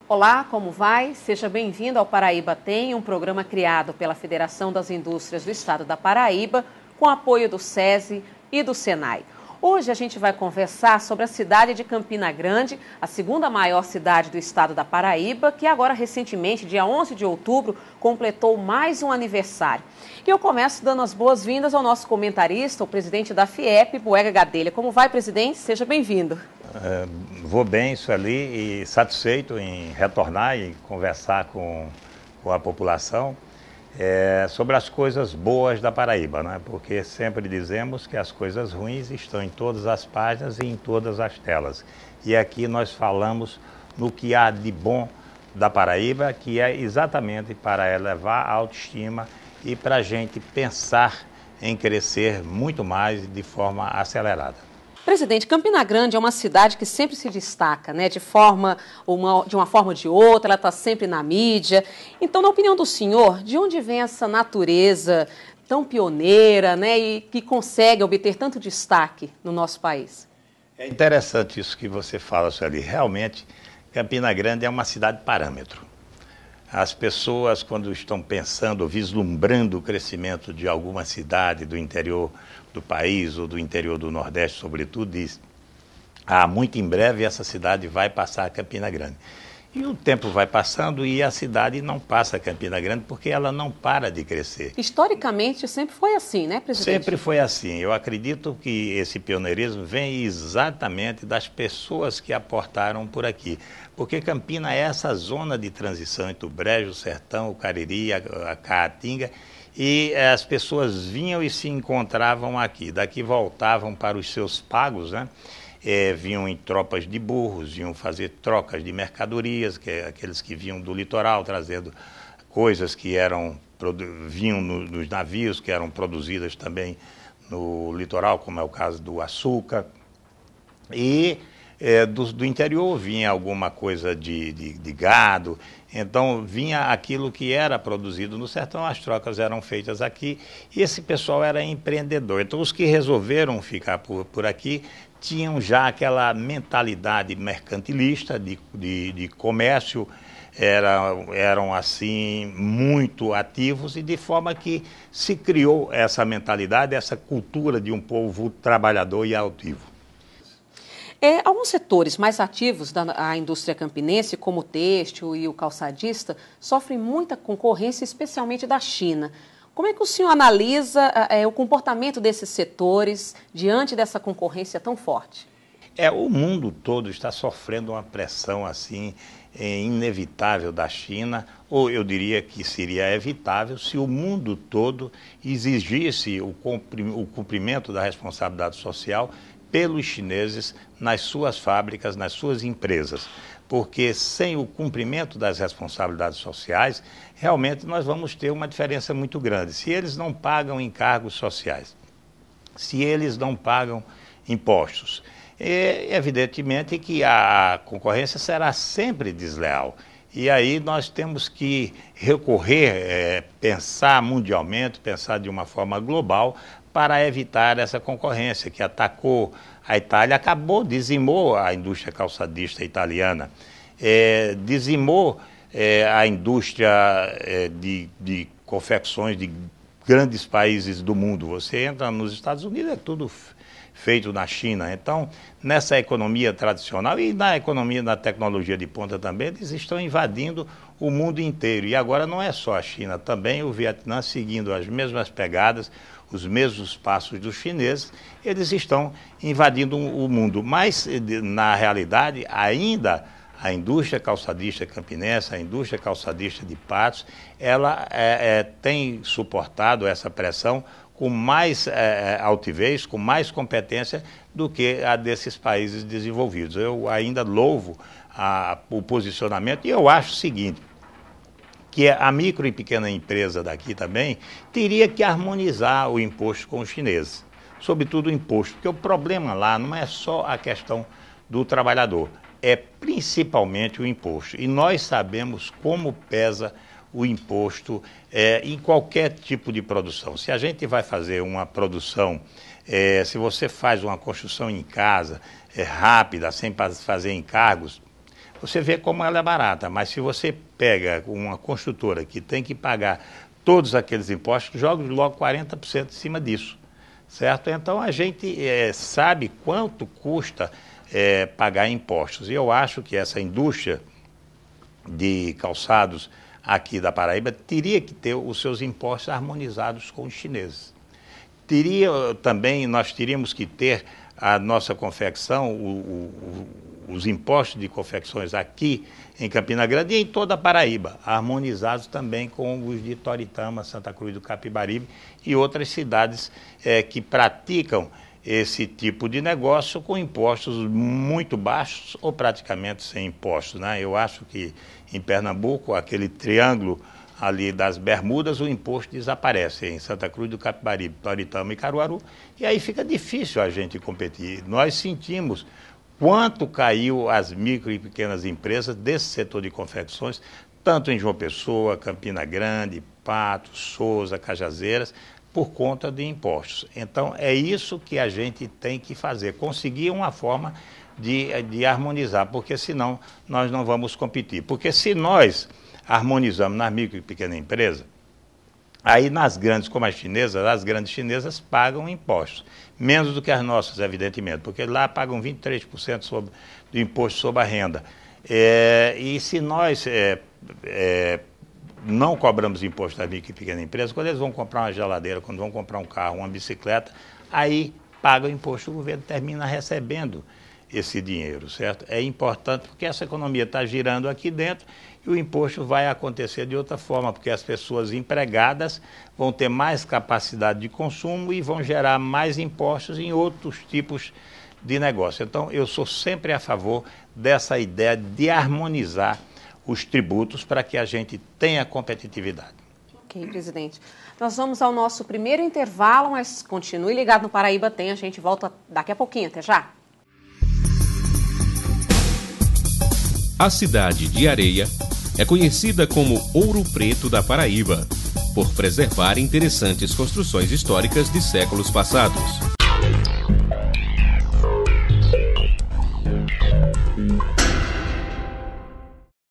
Olá, como vai? Seja bem-vindo ao Paraíba Tem, um programa criado pela Federação das Indústrias do Estado da Paraíba, com apoio do SESI e do SENAI. Hoje a gente vai conversar sobre a cidade de Campina Grande, a segunda maior cidade do estado da Paraíba, que agora recentemente, dia 11 de outubro, completou mais um aniversário. E eu começo dando as boas-vindas ao nosso comentarista, o presidente da FIEP, Boega Gadelha. Como vai, presidente? Seja bem-vindo. Vou bem, Sueli, e satisfeito em retornar e conversar com a população sobre as coisas boas da Paraíba, né? Porque sempre dizemos que as coisas ruins estão em todas as páginas e em todas as telas. E aqui nós falamos no que há de bom da Paraíba, que é exatamente para elevar a autoestima e para a gente pensar em crescer muito mais de forma acelerada. Presidente, Campina Grande é uma cidade que sempre se destaca, né, de uma forma ou de outra, ela está sempre na mídia. Então, na opinião do senhor, de onde vem essa natureza tão pioneira, né, e que consegue obter tanto destaque no nosso país? É interessante isso que você fala, Sueli. Realmente, Campina Grande é uma cidade parâmetro. As pessoas, quando estão pensando, vislumbrando o crescimento de alguma cidade do interior do país ou do interior do Nordeste, sobretudo, diz: muito em breve essa cidade vai passar a Campina Grande. E o tempo vai passando e a cidade não passa a Campina Grande porque ela não para de crescer. Historicamente sempre foi assim, né, presidente? Sempre foi assim. Eu acredito que esse pioneirismo vem exatamente das pessoas que aportaram por aqui. Porque Campina é essa zona de transição entre o Brejo, o Sertão, o Cariri, a Caatinga, e as pessoas vinham e se encontravam aqui. Daqui voltavam para os seus pagos, né? Vinham em tropas de burros, vinham fazer trocas de mercadorias, que é aqueles que vinham do litoral trazendo coisas que vinham nos navios, que eram produzidas também no litoral, como é o caso do açúcar. E do interior vinha alguma coisa de gado, então vinha aquilo que era produzido no sertão, as trocas eram feitas aqui, e esse pessoal era empreendedor. Então os que resolveram ficar por aqui tinham já aquela mentalidade mercantilista de comércio, eram assim muito ativos, e de forma que se criou essa mentalidade, essa cultura de um povo trabalhador e altivo. Alguns setores mais ativos da indústria campinense, como o têxtil e o calçadista, sofrem muita concorrência, especialmente da China. Como é que o senhor analisa o comportamento desses setores diante dessa concorrência tão forte? O mundo todo está sofrendo uma pressão assim inevitável da China, ou eu diria que seria evitável se o mundo todo exigisse o cumprimento da responsabilidade social pelos chineses nas suas fábricas, nas suas empresas. Porque sem o cumprimento das responsabilidades sociais, realmente nós vamos ter uma diferença muito grande. Se eles não pagam encargos sociais, se eles não pagam impostos, evidentemente que a concorrência será sempre desleal. E aí nós temos que recorrer, pensar mundialmente, pensar de uma forma global, para evitar essa concorrência que atacou a Itália, dizimou a indústria calçadista italiana, dizimou a indústria de confecções de grandes países do mundo. Você entra nos Estados Unidos, é tudo feito na China. Então, nessa economia tradicional e na economia da tecnologia de ponta também, eles estão invadindo o mundo inteiro. E agora não é só a China, também o Vietnã, seguindo as mesmas pegadas, os mesmos passos dos chineses, eles estão invadindo o mundo. Mas, na realidade, ainda a indústria calçadista campinense, a indústria calçadista de Patos, ela tem suportado essa pressão com mais altivez, com mais competência do que a desses países desenvolvidos. Eu ainda louvo o posicionamento e eu acho o seguinte, que a micro e pequena empresa daqui também teria que harmonizar o imposto com os chineses, sobretudo o imposto, porque o problema lá não é só a questão do trabalhador, é principalmente o imposto. E nós sabemos como pesa o imposto em qualquer tipo de produção. Se a gente vai fazer uma produção, se você faz uma construção em casa rápida, sem fazer encargos, você vê como ela é barata. Mas se você pega uma construtora que tem que pagar todos aqueles impostos, joga logo 40% em cima disso, certo? Então a gente sabe quanto custa pagar impostos. E eu acho que essa indústria de calçados aqui da Paraíba teria que ter os seus impostos harmonizados com os chineses. Nós teríamos que ter a nossa confecção, os impostos de confecções aqui em Campina Grande e em toda a Paraíba, harmonizados também com os de Toritama, Santa Cruz do Capibaribe e outras cidades que praticam esse tipo de negócio com impostos muito baixos ou praticamente sem impostos, né? Eu acho que em Pernambuco, aquele triângulo ali das Bermudas, o imposto desaparece em Santa Cruz do Capibaribe, Toritama e Caruaru, e aí fica difícil a gente competir. Nós sentimos quanto caiu as micro e pequenas empresas desse setor de confecções, tanto em João Pessoa, Campina Grande, Patos, Souza, Cajazeiras, por conta de impostos. Então, é isso que a gente tem que fazer, conseguir uma forma de harmonizar, porque senão nós não vamos competir. Porque se nós harmonizamos nas micro e pequenas empresas, aí nas grandes, como as grandes chinesas pagam impostos, menos do que as nossas, evidentemente, porque lá pagam 23% do imposto sobre a renda. E se nós não cobramos imposto das micro e pequenas empresas, quando eles vão comprar uma geladeira, quando vão comprar um carro, uma bicicleta, aí pagam imposto, o governo termina recebendo esse dinheiro, certo? É importante porque essa economia está girando aqui dentro e o imposto vai acontecer de outra forma, porque as pessoas empregadas vão ter mais capacidade de consumo e vão gerar mais impostos em outros tipos de negócio. Então, eu sou sempre a favor dessa ideia de harmonizar os tributos para que a gente tenha competitividade. Ok, presidente. Nós vamos ao nosso primeiro intervalo, mas continue ligado no Paraíba Tem, a gente volta daqui a pouquinho, até já. A cidade de Areia é conhecida como Ouro Preto da Paraíba, por preservar interessantes construções históricas de séculos passados.